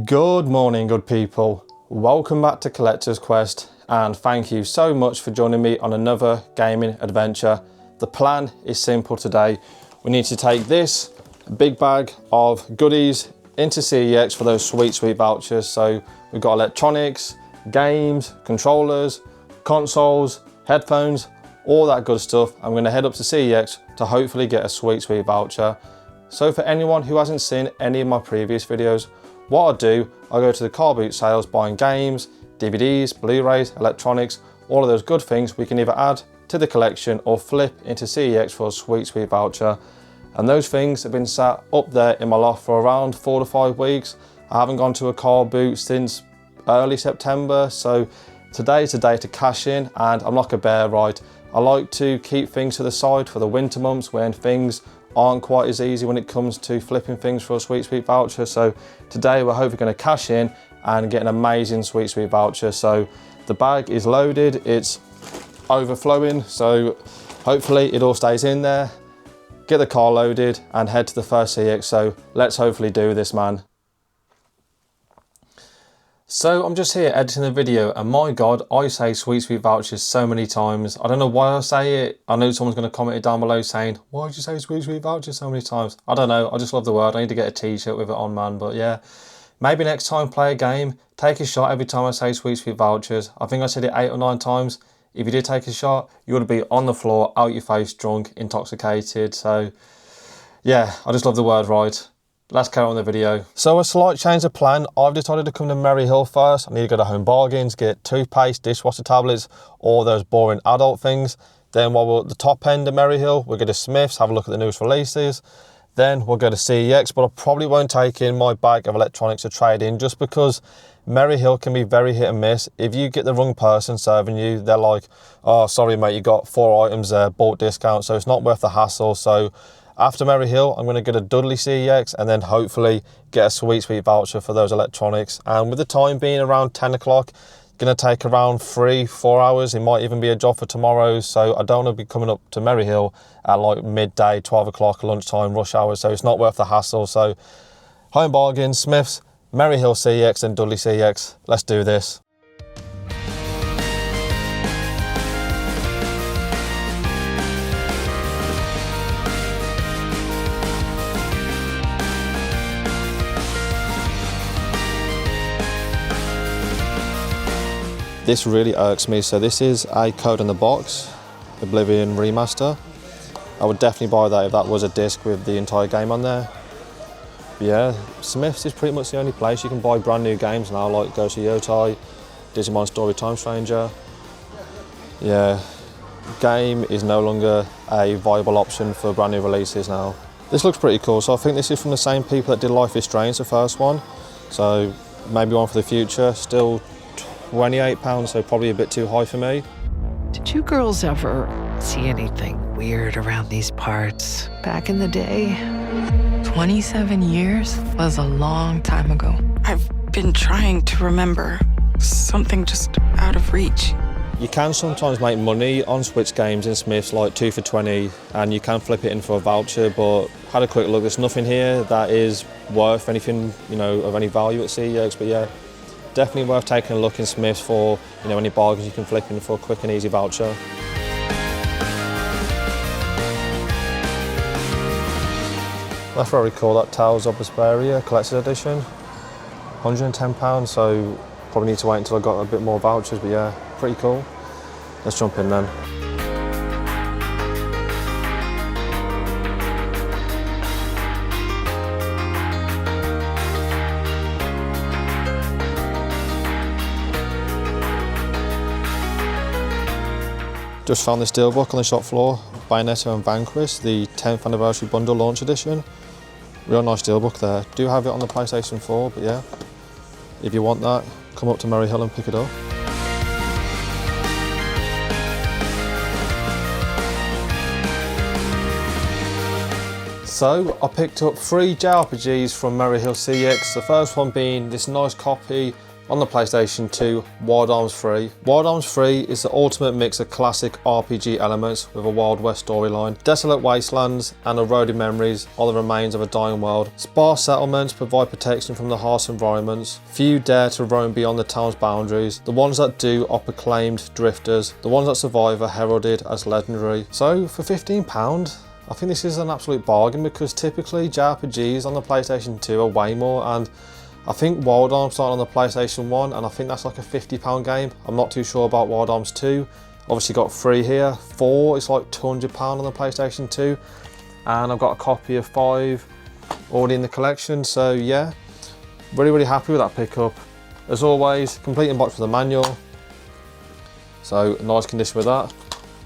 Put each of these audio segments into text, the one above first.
Good morning, good people. Welcome back to Collector's Quest, and thank you so much for joining me on another gaming adventure. The plan is simple today. We need to take this big bag of goodies into CEX for those sweet vouchers. So we've got electronics, games, controllers, consoles, headphones, all that good stuff. I'm going to head up to CEX to hopefully get a sweet voucher. So for anyone who hasn't seen any of my previous videos, what I do, I go to the car boot sales buying games, DVDs, Blu-rays, electronics, all of those good things we can either add to the collection or flip into CEX for a sweet voucher. And those things have been sat up there in my loft for around 4 to 5 weeks. I haven't gone to a car boot since early September, so today's a day to cash in, and I'm like a bear, right? I like to keep things to the side for the winter months when things aren't quite as easy when it comes to flipping things for a sweet voucher. So today we're hopefully going to cash in and get an amazing sweet voucher. So the bag is loaded, it's overflowing, so hopefully it all stays in there. Get the car loaded and head to the first CEX. So let's hopefully do this, man. So I'm just here editing the video, and my God, I say sweet vouchers so many times. I don't know why I say it. I know someone's going to comment it down below saying, why did you say sweet vouchers so many times? I don't know, I just love the word. I need to get a t-shirt with it on, man. But yeah, maybe next time play a game, take a shot every time I say sweet vouchers. I think I said it 8 or 9 times. If you did take a shot, you would be on the floor, out your face, drunk, intoxicated. So yeah, I just love the word right. Let's carry on the video. So a slight change of plan. I've decided to come to Merry Hill first. I need to go to Home Bargains, get toothpaste, dishwasher tablets, all those boring adult things. Then while we're at the top end of Merry Hill, we'll go to Smyths, have a look at the newest releases. Then we'll go to CEX, but I probably won't take in my bag of electronics to trade in, just because Merry Hill can be very hit and miss. If you get the wrong person serving you, they're like, oh, sorry mate, you got 4 items there, bought discount, so it's not worth the hassle. So after Merry Hill, I'm going to go to Dudley CEX and then hopefully get a sweet voucher for those electronics. And with the time being around 10 o'clock, going to take around 3-4 hours. It might even be a job for tomorrow. So I don't want to be coming up to Merry Hill at like midday, 12 o'clock, lunchtime, rush hour. So it's not worth the hassle. So Home Bargains, Smyths, Merry Hill CEX and Dudley CEX. Let's do this. This really irks me. So this is a code in the box, Oblivion Remaster. I would definitely buy that if that was a disc with the entire game on there. But yeah, Smyths is pretty much the only place you can buy brand new games now, like Ghost of Yotai, Digimon Story Time Stranger. Yeah, game is no longer a viable option for brand new releases now. This looks pretty cool. So I think this is from the same people that did Life is Strange, the first one. So maybe one for the future. Still £28, so probably a bit too high for me. Did you girls ever see anything weird around these parts back in the day? 27 years was a long time ago. I've been trying to remember. Something just out of reach. You can sometimes make money on Switch games in Smyths, like 2 for 20, and you can flip it in for a voucher, but had a quick look, there's nothing here that is worth anything, you know, of any value at CEX. But yeah, definitely worth taking a look in Smyths for, you know, any bargains you can flip in for a quick and easy voucher. That's very cool, that Tales of Vesperia Collector's Edition. £110, so probably need to wait until I got a bit more vouchers, but yeah, pretty cool. Let's jump in then. Just found this dealbook on the shop floor, Bayonetta and Vanquish, the 10th anniversary bundle launch edition. Real nice dealbook there. Do have it on the PlayStation 4, but yeah, if you want that, come up to Merry Hill and pick it up. So I picked up 3 JRPGs from Merry Hill CEX. The first one being this nice copy on the PlayStation 2, Wild Arms 3. Wild Arms 3 is the ultimate mix of classic RPG elements with a Wild West storyline. Desolate wastelands and eroded memories are the remains of a dying world. Sparse settlements provide protection from the harsh environments. Few dare to roam beyond the town's boundaries. The ones that do are proclaimed drifters. The ones that survive are heralded as legendary. So for £15, I think this is an absolute bargain, because typically JRPGs on the PlayStation 2 are way more, and I think Wild Arms started on the PlayStation 1 and I think that's like a £50 game. I'm not too sure about Wild Arms 2. Obviously got 3 here. 4 is like £200 on the PlayStation 2. And I've got a copy of 5 already in the collection. So yeah, really happy with that pickup. As always, complete inbox with the manual. So nice condition with that.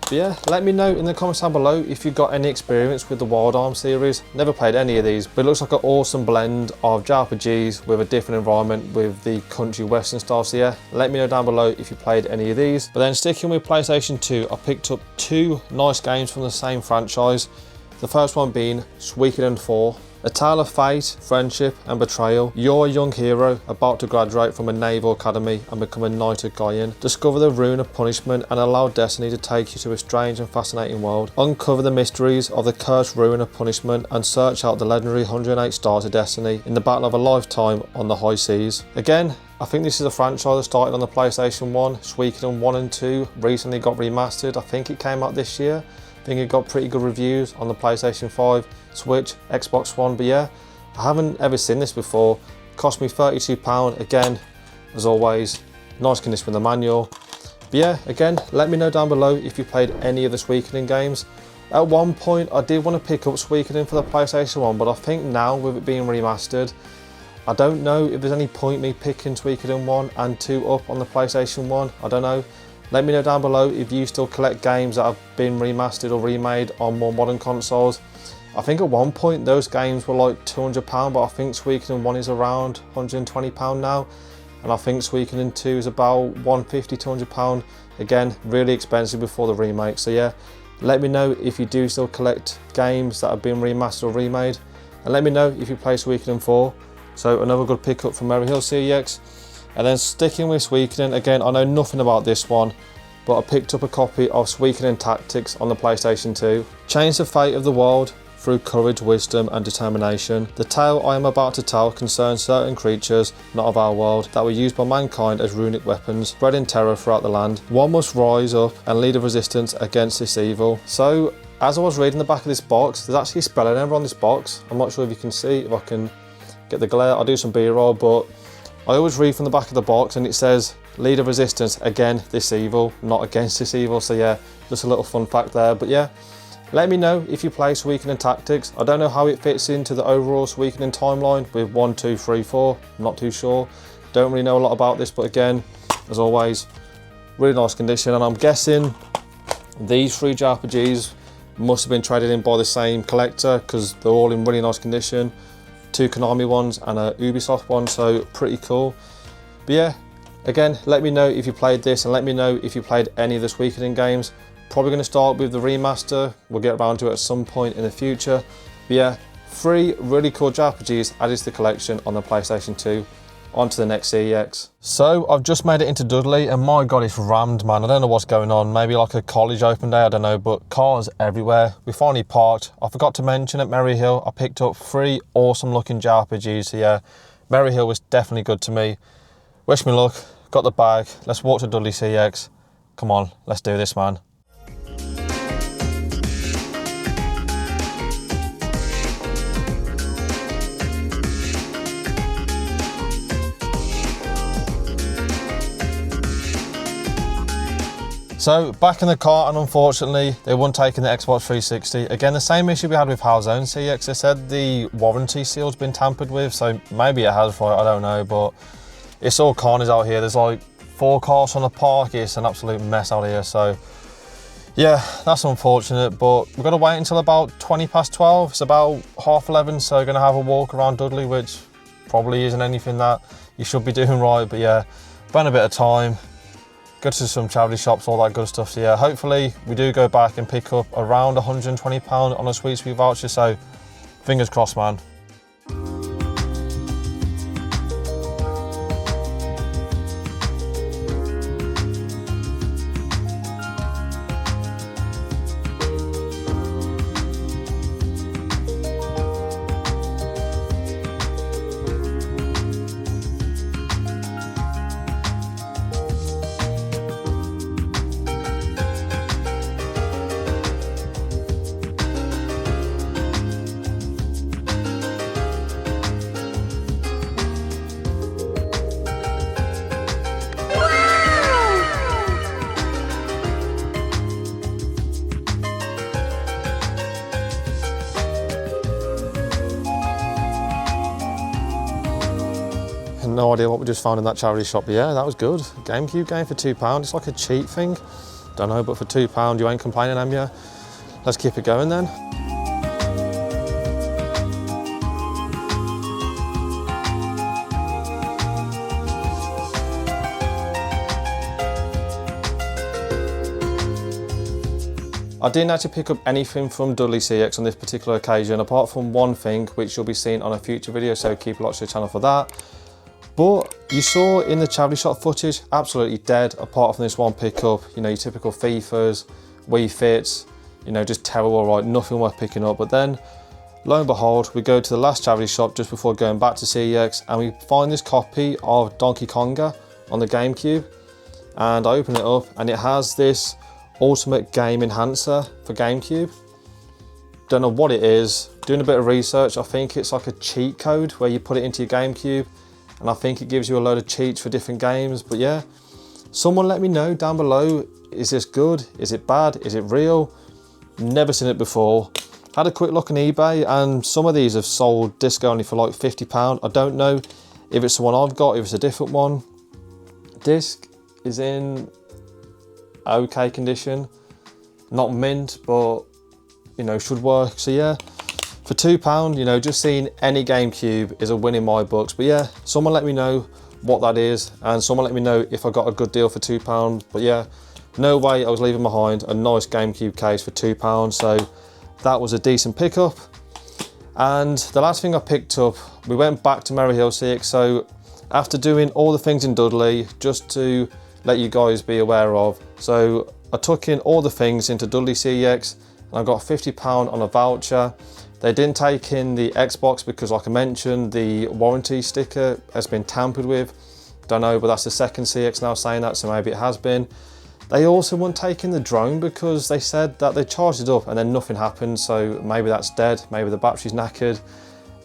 But yeah, let me know in the comments down below if you've got any experience with the Wild Arms series. Never played any of these, but it looks like an awesome blend of JRPGs with a different environment with the country western style. So yeah, let me know down below if you played any of these. But then sticking with PlayStation 2, I picked up 2 nice games from the same franchise. The first one being Suikoden 4. A tale of fate, friendship and betrayal. You're a young hero about to graduate from a naval academy and become a knight of Gaian. Discover the rune of punishment and allow destiny to take you to a strange and fascinating world. Uncover the mysteries of the cursed rune of punishment and search out the legendary 108 stars of destiny in the battle of a lifetime on the high seas. Again, I think this is a franchise that started on the PlayStation 1. Suikoden 1 and 2 recently got remastered. I think it came out this year. I think it got pretty good reviews on the PlayStation 5, Switch, Xbox One, but yeah, I haven't ever seen this before. Cost me £32, again, as always, nice condition with the manual. But yeah, again, let me know down below if you played any of the Suikoden games. At one point, I did want to pick up Suikoden for the PlayStation 1, but I think now with it being remastered, I don't know if there's any point me picking Suikoden 1 and 2 up on the PlayStation 1, I don't know. Let me know down below if you still collect games that have been remastered or remade on more modern consoles. I think at one point those games were like £200, but I think Suikoden 1 is around £120 now. And I think Suikoden 2 is about £150, £200. Again, really expensive before the remake. So yeah, let me know if you do still collect games that have been remastered or remade. And let me know if you play Suikoden 4. So another good pickup from Hill CEX. And then sticking with Suikoden, again, I know nothing about this one, but I picked up a copy of Suikoden Tactics on the PlayStation 2. Change the fate of the world through courage, wisdom and determination. The tale I am about to tell concerns certain creatures, not of our world, that were used by mankind as runic weapons, spreading terror throughout the land. One must rise up and lead a resistance against this evil. So, as I was reading the back of this box, there's actually a spelling error on this box. I'm not sure if you can see, if I can get the glare. I'll do some B-roll, but I always read from the back of the box and it says lead a resistance against this evil, not against this evil. So yeah, just a little fun fact there. But yeah, let me know if you play Suikoden Tactics. I don't know how it fits into the overall Suikoden timeline with 1, 2, 3, 4. I'm not too sure. Don't really know a lot about this, but again, as always, really nice condition. And I'm guessing these 3 JRPGs must have been traded in by the same collector because they're all in really nice condition. 2 Konami ones and a Ubisoft one, so pretty cool. But yeah, again, let me know if you played this and let me know if you played any of the Suikoden games. Probably going to start with the remaster. We'll get around to it at some point in the future. But yeah, 3 really cool JRPGs added to the collection on the PlayStation 2. On to the next CEX. So I've just made it into Dudley and my god, it's rammed, man. I don't know what's going on. Maybe like a college open day, I don't know, but cars everywhere. We finally parked. I forgot to mention at Merry Hill, I picked up 3 awesome looking JRPGs. So yeah, Merry Hill was definitely good to me. Wish me luck, got the bag. Let's walk to Dudley CEX. Come on, let's do this, man. So back in the car, and unfortunately they weren't taking the Xbox 360. Again, the same issue we had with Hell's Own CEX. They said the warranty seal's been tampered with, so maybe it has, right? I don't know, but it's all carnage out here. There's like 4 cars on the park. It's an absolute mess out here. So yeah, that's unfortunate, but we've got to wait until about 20 past 12. It's about 11:30, so gonna have a walk around Dudley, which probably isn't anything that you should be doing right, but yeah, burn a bit of time. Go to some charity shops, all that good stuff. So yeah, hopefully we do go back and pick up around £120 on a Sweet voucher. So fingers crossed, man. no idea what we just found in that charity shop, but yeah, that was good. GameCube game for £2, it's like a cheap thing. Don't know, but for £2 you ain't complaining, am ya? Let's keep it going then. I didn't actually pick up anything from Dudley CEX on this particular occasion, apart from one thing, which you'll be seeing on a future video, so keep a watch the channel for that. But you saw in the charity shop footage, absolutely dead, apart from this one pickup. You know, your typical FIFAs, Wii Fits, you know, just terrible, right? Nothing worth picking up. But then, lo and behold, we go to the last charity shop just before going back to CEX, and we find this copy of Donkey Konga on the GameCube. And I open it up, and it has this Ultimate Game Enhancer for GameCube. Don't know what it is. Doing a bit of research, I think it's like a cheat code where you put it into your GameCube, and I think it gives you a load of cheats for different games. But yeah, someone let me know down below, is this good? Is it bad? Is it real? Never seen it before. Had a quick look on eBay, and some of these have sold disc only for like £50. I don't know if it's the one I've got, if it's a different one. Disc is in okay condition, not mint, but you know, should work. So yeah, for £2, you know, just seeing any GameCube is a win in my books. But yeah, someone let me know what that is, and someone let me know if I got a good deal for £2. But yeah, no way I was leaving behind a nice GameCube case for £2, so that was a decent pickup. And the last thing I picked up, we went back to Hill CEX. So after doing all the things in Dudley, just to let you guys be aware of, so I took in all the things into Dudley CEX, and I got £50 on a voucher. They didn't take in the Xbox because, like I mentioned, the warranty sticker has been tampered with. Don't know, but that's the second CX now saying that, so maybe it has been. They also wouldn't take in the drone because they said that they charged it up and then nothing happened, so maybe that's dead, maybe the battery's knackered.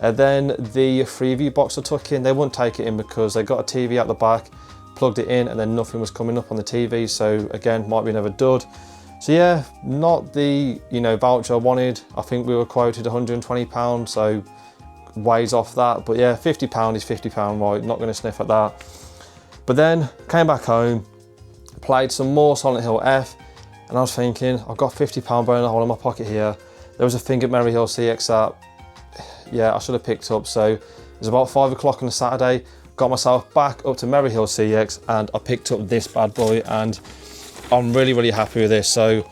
And then the Freeview box I took in, they wouldn't take it in because they got a TV out the back, plugged it in, and then nothing was coming up on the TV, so again, might be another dud. So yeah, not the, you know, voucher I wanted. I think we were quoted £120, so ways off that. But yeah, £50 is £50, right? Not going to sniff at that. But then came back home, played some more Silent Hill F, and I was thinking, I've got £50 burning a hole in my pocket here. There was a thing at Hill CEX that, yeah, I should have picked up. So it was about 5 o'clock on a Saturday. Got myself back up to Hill CEX, and I picked up this bad boy, and I'm really, really happy with this. So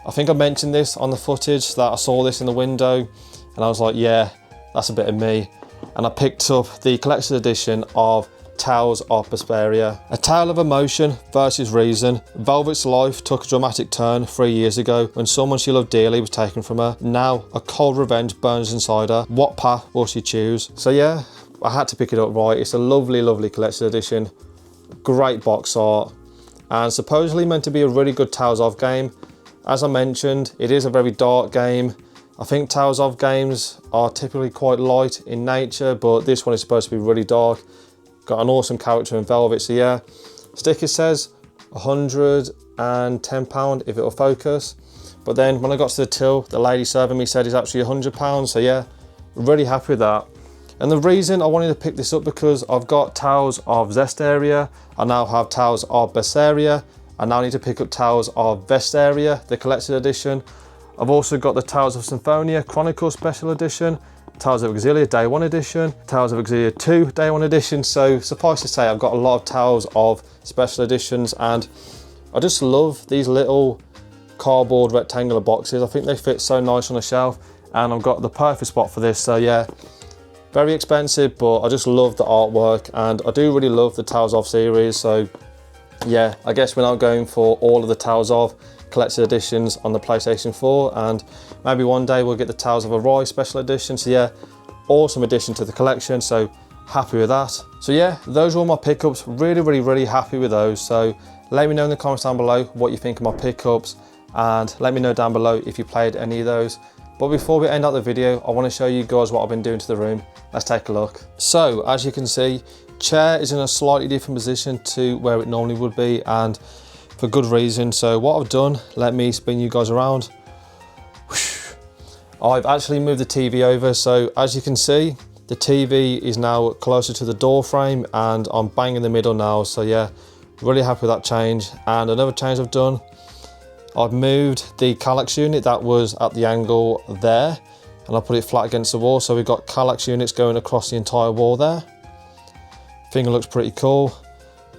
I think I mentioned this on the footage that I saw this in the window, and I was like, yeah, that's a bit of me. And I picked up the collector's edition of Tales of Vesperia. A tale of emotion versus reason. Velvet's life took a dramatic turn 3 years ago when someone she loved dearly was taken from her. Now a cold revenge burns inside her. What path will she choose? So yeah, I had to pick it up, right? It's a lovely, lovely collector's edition. Great box art, and supposedly meant to be a really good Tales of game. As I mentioned, it is a very dark game. I think Tales of games are typically quite light in nature, but this one is supposed to be really dark. Got an awesome character in Velvet, so yeah. Sticker says £110 if it'll focus. But then when I got to the till, the lady serving me said it's actually £100, so yeah, really happy with that. And the reason I wanted to pick this up because I've got Tales of Zestiria, I now have Tales of Berseria, I now need to pick up Tales of Vesperia, the collector's edition. I've also got the Tales of Symphonia Chronicles Special Edition, Tales of Exilia Day 1 Edition, Tales of Exilia 2 Day 1 Edition, so suffice to say I've got a lot of Tales of Special Editions, and I just love these little cardboard rectangular boxes. I think they fit so nice on a shelf, and I've got the perfect spot for this, so yeah. Very expensive, but I just love the artwork, and I do really love the Tales of series, so yeah, I guess we're now going for all of the Tales of collector's editions on the PlayStation 4, and maybe one day we'll get the Tales of Arise special edition. So yeah, awesome addition to the collection, so happy with that. So yeah, those are all my pickups. Really, really, really happy with those. So let me know in the comments down below what you think of my pickups, and let me know down below if you played any of those. But before we end out the video, I want to show you guys what I've been doing to the room. Let's take a look. So as you can see, chair is in a slightly different position to where it normally would be, and for good reason. So what I've done, let me spin you guys around. I've actually moved the TV over, so as you can see, The TV is now closer to the door frame and I'm bang in the middle now. So yeah, really happy with that change. And another change I've done, I've moved the Kallax unit that was at the angle there and I put it flat against the wall. So we've got Kallax units going across the entire wall there. I think it looks pretty cool.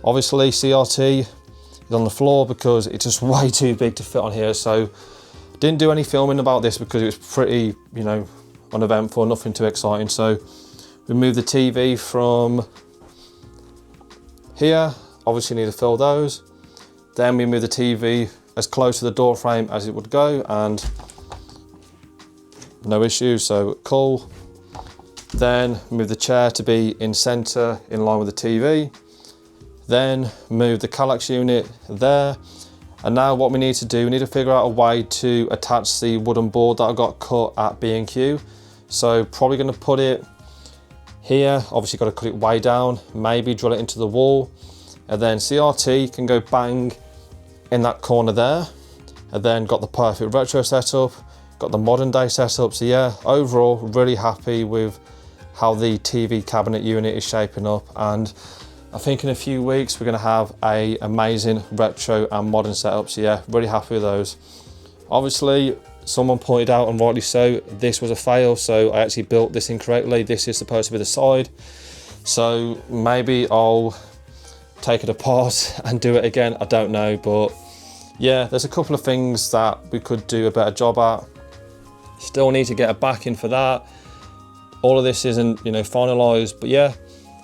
Obviously CRT is on the floor because it's just way too big to fit on here. So didn't do any filming about this because it was pretty, you know, uneventful, nothing too exciting. So we moved the TV from here, obviously need to fill those. Then we move the TV as close to the door frame as it would go and no issues, so cool. Then move the chair to be in center in line with the TV. Then move the Kallax unit there. And now what we need to do, we need to figure out a way to attach the wooden board that I got cut at B&Q. So probably going to put it here, obviously got to cut it way down, maybe drill it into the wall. And then CRT can go bang in that corner there. And then got the perfect retro setup, got the modern day setup. So yeah, overall really happy with how the TV cabinet unit is shaping up. And I think in a few weeks we're going to have a amazing retro and modern setup. So yeah, really happy with those. Obviously someone pointed out, and rightly so, this was a fail. So I actually built this incorrectly. This is supposed to be the side. So maybe I'll take it apart and do it again. I don't know, but yeah, there's a couple of things that we could do a better job at. Still need to get a backing for that. All of this isn't, you know, finalized, but yeah,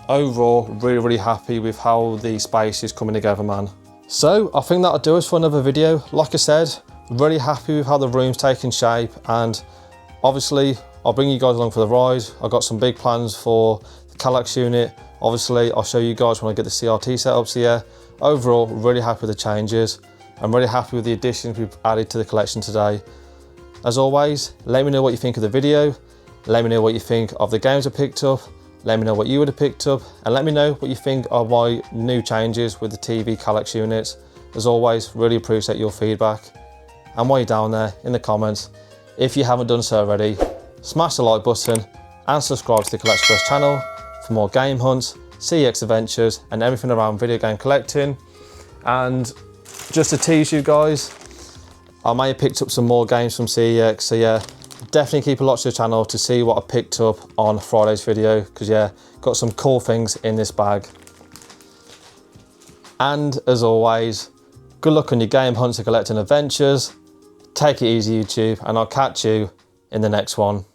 overall really happy with how the space is coming together, man. So I think that'll do us for another video. Like I said, really happy with how the room's taking shape, and obviously I'll bring you guys along for the ride. I've got some big plans for the Kallax unit. Obviously I'll show you guys when I get the CRT set up. So yeah, overall really happy with the changes. I'm really happy with the additions we've added to the collection today. As always, let me know what you think of the video. Let me know what you think of the games I picked up. Let me know what you would have picked up, and let me know what you think of my new changes with the TV Kallax units. As always, really appreciate your feedback. And while you're down there in the comments, if you haven't done so already, smash the like button and subscribe to the Collect Express channel for more game hunts, CEX adventures, and everything around video game collecting. And just to tease you guys, I may have picked up some more games from CEX, so yeah, definitely keep a watch to the channel to see what I picked up on Friday's video, because yeah, got some cool things in this bag. And as always, good luck on your game hunts and collecting adventures. Take it easy, YouTube, and I'll catch you in the next one.